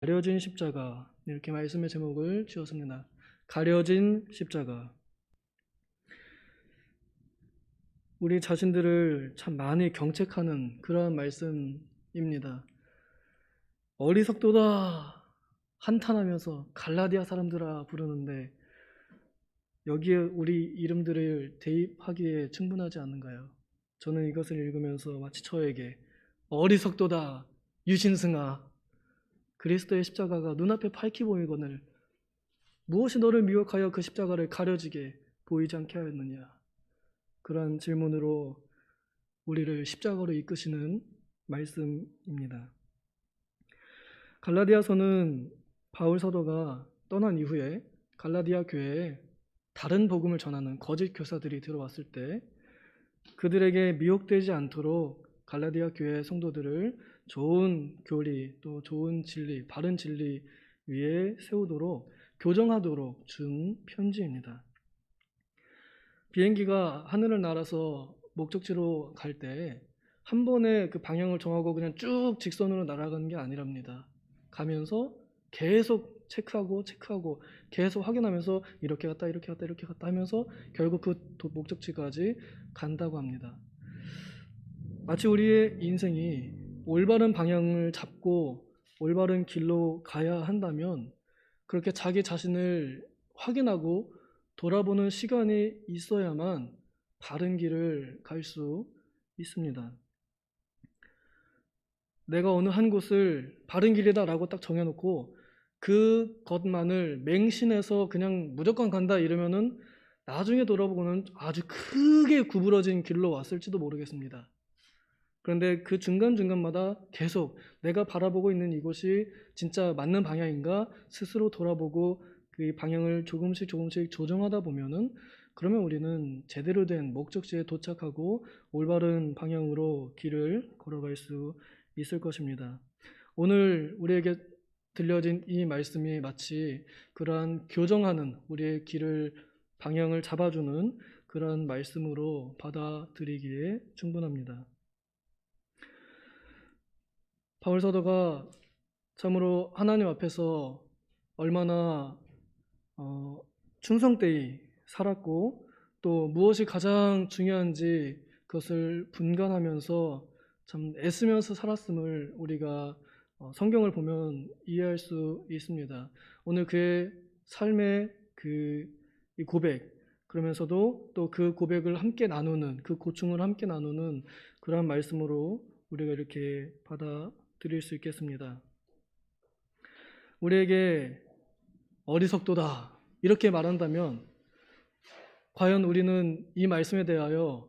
가려진 십자가, 이렇게 말씀의 제목을 지었습니다. 가려진 십자가. 우리 자신들을 참 많이 경책하는 그러한 말씀입니다. 어리석도다 한탄하면서 갈라디아 사람들아 부르는데 여기에 우리 이름들을 대입하기에 충분하지 않은가요? 저는 이것을 읽으면서 마치 저에게 어리석도다 유신승아, 그리스도의 십자가가 눈앞에 밝히 보이거늘 무엇이 너를 미혹하여 그 십자가를 가려지게 보이지 않게 하였느냐, 그러한 질문으로 우리를 십자가로 이끄시는 말씀입니다. 갈라디아서는 바울 사도가 떠난 이후에 갈라디아 교회에 다른 복음을 전하는 거짓 교사들이 들어왔을 때 그들에게 미혹되지 않도록 갈라디아 교회 성도들을 좋은 교리, 또 좋은 진리, 바른 진리 위에 세우도록 교정하도록 준 편지입니다. 비행기가 하늘을 날아서 목적지로 갈 때 한 번에 그 방향을 정하고 그냥 쭉 직선으로 날아가는 게 아니랍니다. 가면서 계속 체크하고 계속 확인하면서 이렇게 갔다 이렇게 갔다 이렇게 갔다 하면서 결국 그 목적지까지 간다고 합니다. 마치 우리의 인생이 올바른 방향을 잡고 올바른 길로 가야 한다면 그렇게 자기 자신을 확인하고 돌아보는 시간이 있어야만 바른 길을 갈 수 있습니다. 내가 어느 한 곳을 바른 길이다라고 딱 정해놓고 그것만을 맹신해서 그냥 무조건 간다 이러면은 나중에 돌아보고는 아주 크게 구부러진 길로 왔을지도 모르겠습니다. 그런데 그 중간중간마다 계속 내가 바라보고 있는 이곳이 진짜 맞는 방향인가 스스로 돌아보고 그 방향을 조금씩 조정하다 보면은 그러면 우리는 제대로 된 목적지에 도착하고 올바른 방향으로 길을 걸어갈 수 있을 것입니다. 오늘 우리에게 들려진 이 말씀이 마치 그러한 교정하는 우리의 길을 방향을 잡아주는 그러한 말씀으로 받아들이기에 충분합니다. 바울 사도가 참으로 하나님 앞에서 얼마나 충성되이 살았고 또 무엇이 가장 중요한지 그것을 분간하면서 참 애쓰면서 살았음을 우리가 성경을 보면 이해할 수 있습니다. 오늘 그의 삶의 이 고백, 그러면서도 또 그 고백을 함께 나누는, 그 고충을 함께 나누는 그러한 말씀으로 우리가 이렇게 받아들일 수 있겠습니다. 우리에게 어리석도다 이렇게 말한다면 과연 우리는 이 말씀에 대하여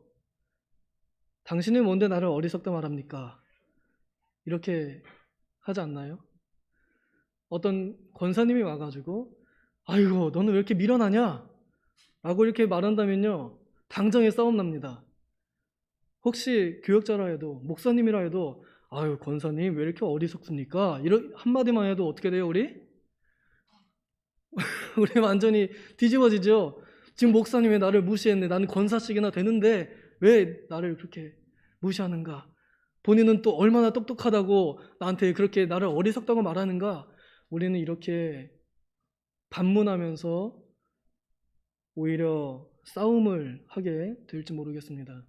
당신이 뭔데 나를 어리석다 말합니까? 이렇게 하지 않나요? 어떤 권사님이 와가지고 아이고 너는 왜 이렇게 미련하냐? 라고 이렇게 말한다면요 당장에 싸움 납니다. 혹시 교역자라 해도 목사님이라 해도 아유 권사님 왜 이렇게 어리석습니까? 이런 한마디만 해도 어떻게 돼요 우리? 우리 완전히 뒤집어지죠. 지금 목사님 왜 나를 무시했네? 나는 권사직이나 되는데 왜 나를 그렇게 무시하는가? 본인은 또 얼마나 똑똑하다고 나한테 그렇게 나를 어리석다고 말하는가? 우리는 이렇게 반문하면서 오히려 싸움을 하게 될지 모르겠습니다.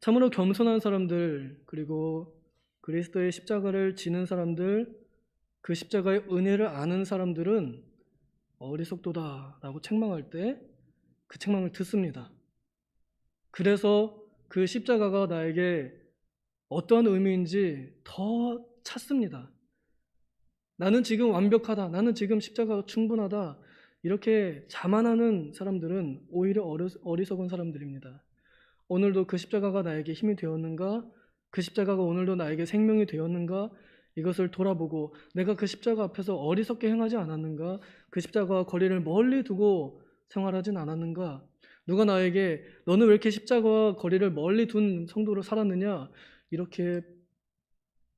참으로 겸손한 사람들, 그리고 그리스도의 십자가를 지는 사람들, 그 십자가의 은혜를 아는 사람들은 어리석도다라고 책망할 때 그 책망을 듣습니다. 그래서 그 십자가가 나에게 어떠한 의미인지 더 찾습니다. 나는 지금 완벽하다. 나는 지금 십자가가 충분하다. 이렇게 자만하는 사람들은 오히려 어리석은 사람들입니다. 오늘도 그 십자가가 나에게 힘이 되었는가? 그 십자가가 오늘도 나에게 생명이 되었는가? 이것을 돌아보고 내가 그 십자가 앞에서 어리석게 행하지 않았는가? 그 십자가와 거리를 멀리 두고 생활하진 않았는가? 누가 나에게 너는 왜 이렇게 십자가와 거리를 멀리 둔 성도로 살았느냐? 이렇게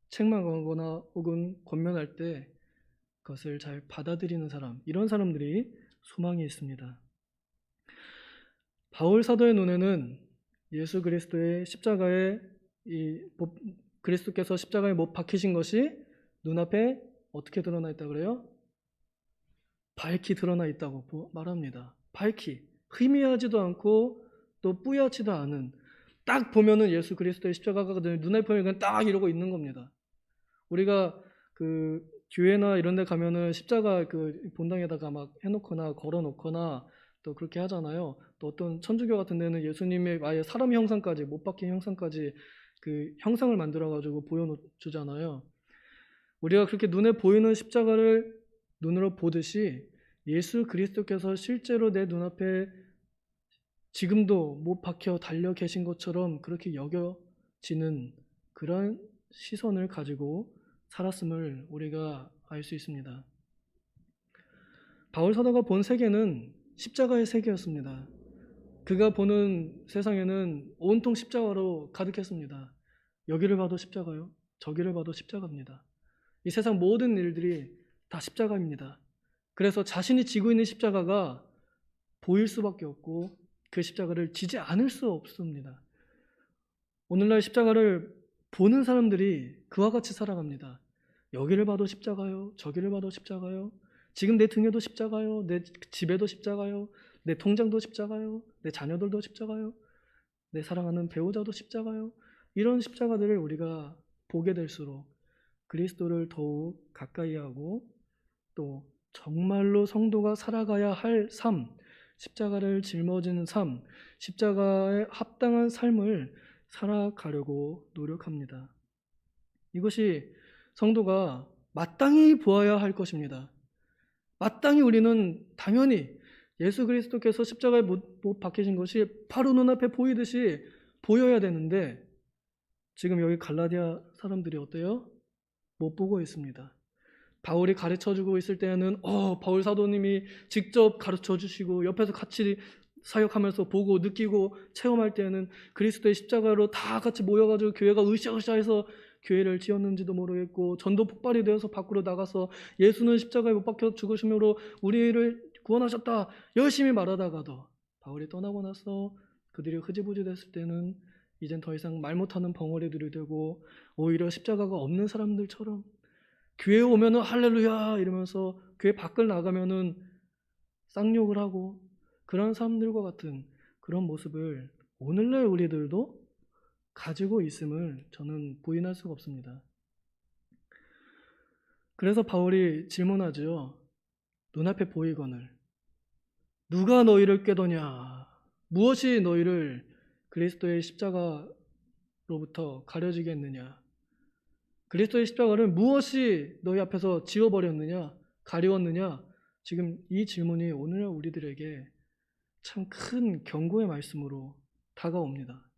책망하거나 혹은 권면할 때 그것을 잘 받아들이는 사람, 이런 사람들이 소망이 있습니다. 바울 사도의 눈에는 예수 그리스도의 십자가에 그리스도께서 십자가에 못 박히신 것이 눈앞에 어떻게 드러나 있다 그래요? 밝히 드러나 있다고 말합니다. 밝히 희미하지도 않고 또 뿌옇지도 않은, 딱 보면은 예수 그리스도의 십자가가 눈에 보이면 딱 이러고 있는 겁니다. 우리가 그 교회나 이런 데 가면은 십자가 그 본당에다가 막 해놓거나 걸어놓거나 또 그렇게 하잖아요. 또 어떤 천주교 같은 데는 예수님의 아예 사람 형상까지, 못 박힌 형상까지 그 형상을 만들어가지고 보여주잖아요. 우리가 그렇게 눈에 보이는 십자가를 눈으로 보듯이 예수 그리스도께서 실제로 내 눈앞에 지금도 못 박혀 달려 계신 것처럼 그렇게 여겨지는 그런 시선을 가지고 살았음을 우리가 알 수 있습니다. 바울 사도가 본 세계는 십자가의 세계였습니다. 그가 보는 세상에는 온통 십자가로 가득했습니다. 여기를 봐도 십자가요, 저기를 봐도 십자가입니다. 이 세상 모든 일들이 다 십자가입니다. 그래서 자신이 지고 있는 십자가가 보일 수밖에 없고 그 십자가를 지지 않을 수 없습니다. 오늘날 십자가를 보는 사람들이 그와 같이 살아갑니다. 여기를 봐도 십자가요, 저기를 봐도 십자가요, 지금 내 등에도 십자가요, 내 집에도 십자가요, 내 통장도 십자가요, 내 자녀들도 십자가요, 내 사랑하는 배우자도 십자가요. 이런 십자가들을 우리가 보게 될수록 그리스도를 더욱 가까이 하고 또 정말로 성도가 살아가야 할 삶, 십자가를 짊어지는 삶, 십자가에 합당한 삶을 살아가려고 노력합니다. 이것이 성도가 마땅히 보아야 할 것입니다. 마땅히 우리는 당연히 예수 그리스도께서 십자가에 못 박히신 것이 바로 눈앞에 보이듯이 보여야 되는데 지금 여기 갈라디아 사람들이 어때요? 못 보고 있습니다. 바울이 가르쳐주고 있을 때는 바울 사도님이 직접 가르쳐 주시고 옆에서 같이 사역하면서 보고 느끼고 체험할 때는 그리스도의 십자가로 다 같이 모여가지고 교회가 으쌰으쌰해서 교회를 지었는지도 모르겠고 전도 폭발이 되어서 밖으로 나가서 예수는 십자가에 못 박혀 죽으심으로 우리를 구원하셨다 열심히 말하다가도 바울이 떠나고 나서 그들이 흐지부지 됐을 때는 이젠 더 이상 말 못하는 벙어리들이 되고 오히려 십자가가 없는 사람들처럼 교회에 오면은 할렐루야 이러면서 교회 밖을 나가면은 쌍욕을 하고 그런 사람들과 같은 그런 모습을 오늘날 우리들도 가지고 있음을 저는 부인할 수가 없습니다. 그래서 바울이 질문하죠. 눈앞에 보이거늘 누가 너희를 꾀더냐? 무엇이 너희를 그리스도의 십자가로부터 가려지게 했느냐? 그리스도의 십자가를 무엇이 너희 앞에서 지워버렸느냐? 가리웠느냐? 지금 이 질문이 오늘 우리들에게 참 큰 경고의 말씀으로 다가옵니다.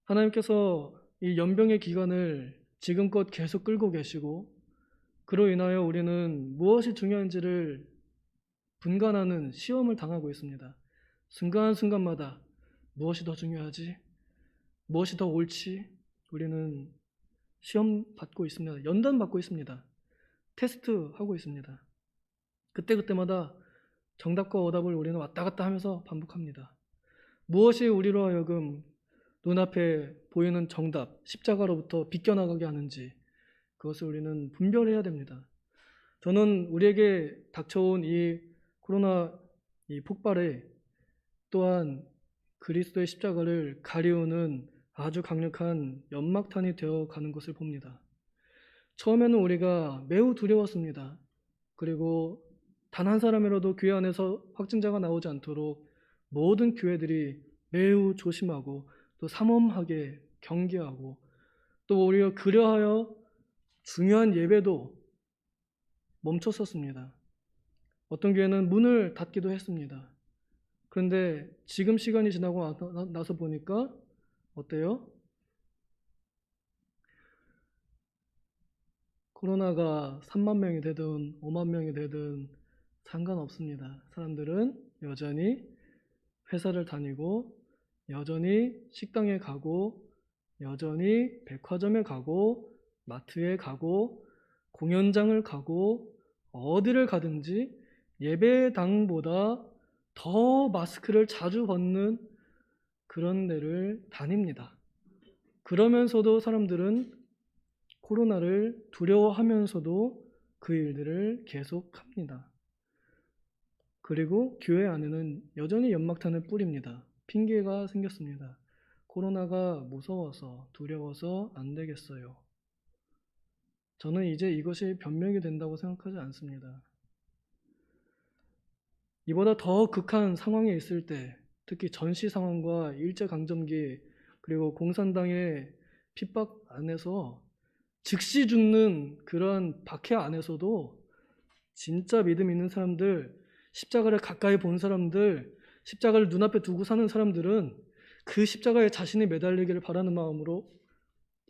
하나님께서 이 연병의 기간을 지금껏 계속 끌고 계시고 그로 인하여 우리는 무엇이 중요한지를 분간하는 시험을 당하고 있습니다. 순간순간마다 무엇이 더 중요하지? 무엇이 더 옳지? 우리는 시험 받고 있습니다. 연단 받고 있습니다. 테스트 하고 있습니다. 그때마다 정답과 오답을 우리는 왔다 갔다 하면서 반복합니다. 무엇이 우리로 하여금 눈앞에 보이는 정답, 십자가로부터 비껴나가게 하는지 그것을 우리는 분별해야 됩니다. 저는 우리에게 닥쳐온 이 코로나 이 폭발에 또한 그리스도의 십자가를 가리우는 아주 강력한 연막탄이 되어 가는 것을 봅니다. 처음에는 우리가 매우 두려웠습니다. 그리고 단 한 사람이라도 교회 안에서 확진자가 나오지 않도록 모든 교회들이 매우 조심하고 또 삼엄하게 경계하고 또 오히려 그러하여 중요한 예배도 멈췄었습니다. 어떤 교회는 문을 닫기도 했습니다. 그런데 지금 시간이 지나고 나서 보니까 어때요? 코로나가 3만 명이 되든 5만 명이 되든 상관없습니다. 사람들은 여전히 회사를 다니고 여전히 식당에 가고 여전히 백화점에 가고 마트에 가고 공연장을 가고 어디를 가든지 예배당보다 더 마스크를 자주 벗는 그런 데를 다닙니다. 그러면서도 사람들은 코로나를 두려워하면서도 그 일들을 계속합니다. 그리고 교회 안에는 여전히 연막탄을 뿌립니다. 핑계가 생겼습니다. 코로나가 무서워서 두려워서 안 되겠어요. 저는 이제 이것이 변명이 된다고 생각하지 않습니다. 이보다 더 극한 상황에 있을 때, 특히 전시 상황과 일제강점기 그리고 공산당의 핍박 안에서 즉시 죽는 그런 박해 안에서도 진짜 믿음 있는 사람들, 십자가를 가까이 본 사람들, 십자가를 눈앞에 두고 사는 사람들은 그 십자가에 자신이 매달리기를 바라는 마음으로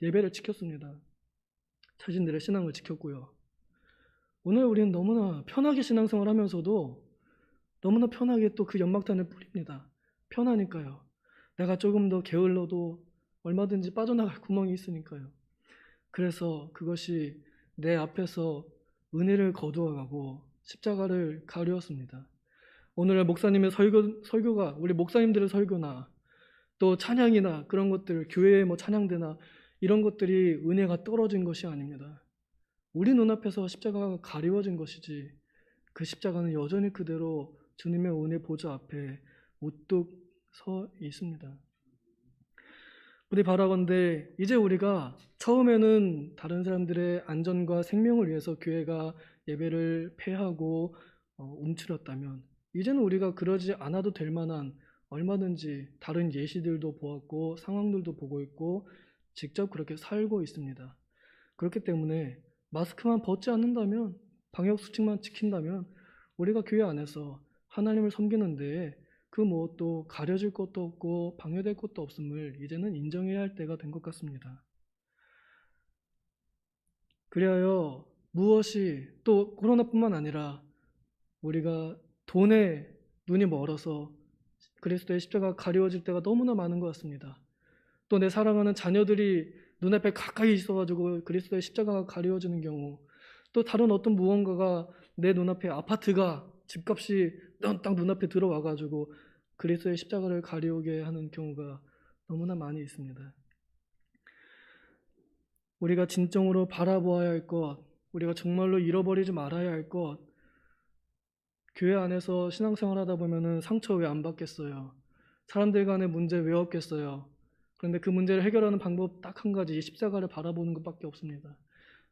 예배를 지켰습니다. 자신들의 신앙을 지켰고요. 오늘 우리는 너무나 편하게 신앙생활을 하면서도 너무나 편하게 또 그 연막탄을 뿌립니다. 편하니까요. 내가 조금 더 게을러도 얼마든지 빠져나갈 구멍이 있으니까요. 그래서 그것이 내 앞에서 은혜를 거두어가고 십자가를 가리웠습니다. 오늘 목사님의 설교가 우리 목사님들의 설교나 또 찬양이나 그런 것들, 교회의 찬양대나 이런 것들이 은혜가 떨어진 것이 아닙니다. 우리 눈앞에서 십자가가 가리워진 것이지 그 십자가는 여전히 그대로 주님의 은혜 보좌 앞에 우뚝 서 있습니다. 우리 바라건대 이제 우리가 처음에는 다른 사람들의 안전과 생명을 위해서 교회가 예배를 폐하고 움츠렸다면 이제는 우리가 그러지 않아도 될 만한 얼마든지 다른 예시들도 보았고 상황들도 보고 있고 직접 그렇게 살고 있습니다. 그렇기 때문에 마스크만 벗지 않는다면 방역수칙만 지킨다면 우리가 교회 안에서 하나님을 섬기는 데에 그 또 가려질 것도 없고 방해될 것도 없음을 이제는 인정해야 할 때가 된 것 같습니다. 그리하여 무엇이 또 코로나뿐만 아니라 우리가 돈에 눈이 멀어서 그리스도의 십자가가 가리워질 때가 너무나 많은 것 같습니다. 또 내 사랑하는 자녀들이 눈앞에 가까이 있어가지고 그리스도의 십자가가 가리워지는 경우, 또 다른 어떤 무언가가 내 눈앞에 아파트가 집값이 딱 눈앞에 들어와가지고 그리스도의 십자가를 가리우게 하는 경우가 너무나 많이 있습니다. 우리가 진정으로 바라보아야 할 것, 우리가 정말로 잃어버리지 말아야 할 것, 교회 안에서 신앙생활 하다 보면은 상처 왜 안 받겠어요? 사람들 간의 문제 왜 없겠어요? 그런데 그 문제를 해결하는 방법 딱 한 가지, 십자가를 바라보는 것밖에 없습니다.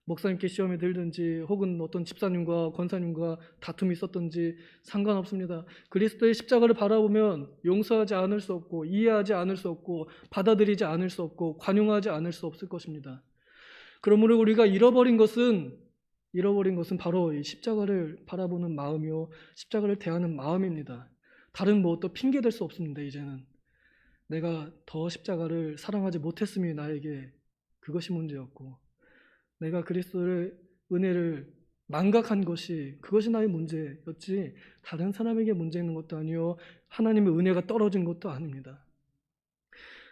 목사님께 시험에 들든지 혹은 어떤 집사님과 권사님과 다툼이 있었든지 상관없습니다. 그리스도의 십자가를 바라보면 용서하지 않을 수 없고 이해하지 않을 수 없고 받아들이지 않을 수 없고 관용하지 않을 수 없을 것입니다. 그러므로 우리가 잃어버린 것은 바로 이 십자가를 바라보는 마음이요, 십자가를 대하는 마음입니다. 다른 또 핑계 댈 수 없습니다. 이제는 내가 더 십자가를 사랑하지 못했음이 나에게 그것이 문제였고, 내가 그리스도의 은혜를 망각한 그것이 나의 문제였지 다른 사람에게 문제 있는 것도 아니요 하나님의 은혜가 떨어진 것도 아닙니다.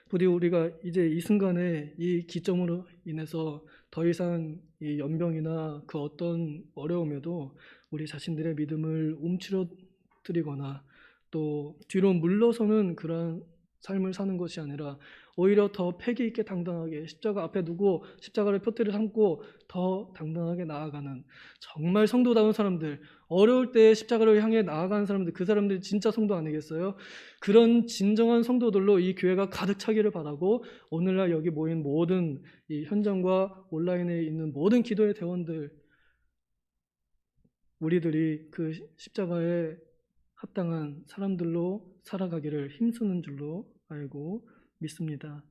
부디 우리가 이제 이 순간에 이 기점으로 인해서 더 이상 이 연병이나 그 어떤 어려움에도 우리 자신들의 믿음을 움츠러뜨리거나 또 뒤로 물러서는 그런 삶을 사는 것이 아니라 오히려 더 패기 있게 당당하게 십자가 앞에 두고 십자가를 표대를 삼고 더 당당하게 나아가는 정말 성도다운 사람들, 어려울 때 십자가를 향해 나아가는 사람들, 그 사람들이 진짜 성도 아니겠어요? 그런 진정한 성도들로 이 교회가 가득 차기를 바라고, 오늘날 여기 모인 모든 이 현장과 온라인에 있는 모든 기도의 대원들, 우리들이 그 십자가에 합당한 사람들로 살아가기를 힘쓰는 줄로 알고 믿습니다.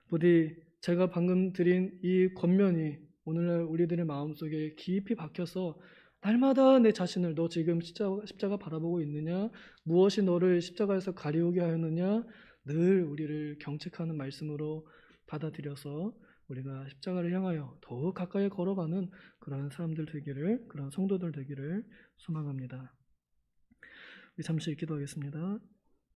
부디 제가 방금 드린 이 권면이 오늘날 우리들의 마음속에 깊이 박혀서 날마다 내 자신을, 너 지금 십자가 바라보고 있느냐? 무엇이 너를 십자가에서 가리우게 하였느냐? 늘 우리를 경책하는 말씀으로 받아들여서 우리가 십자가를 향하여 더욱 가까이 걸어가는 그런 사람들 되기를, 그런 성도들 되기를 소망합니다. 우리 잠시 기도하겠습니다.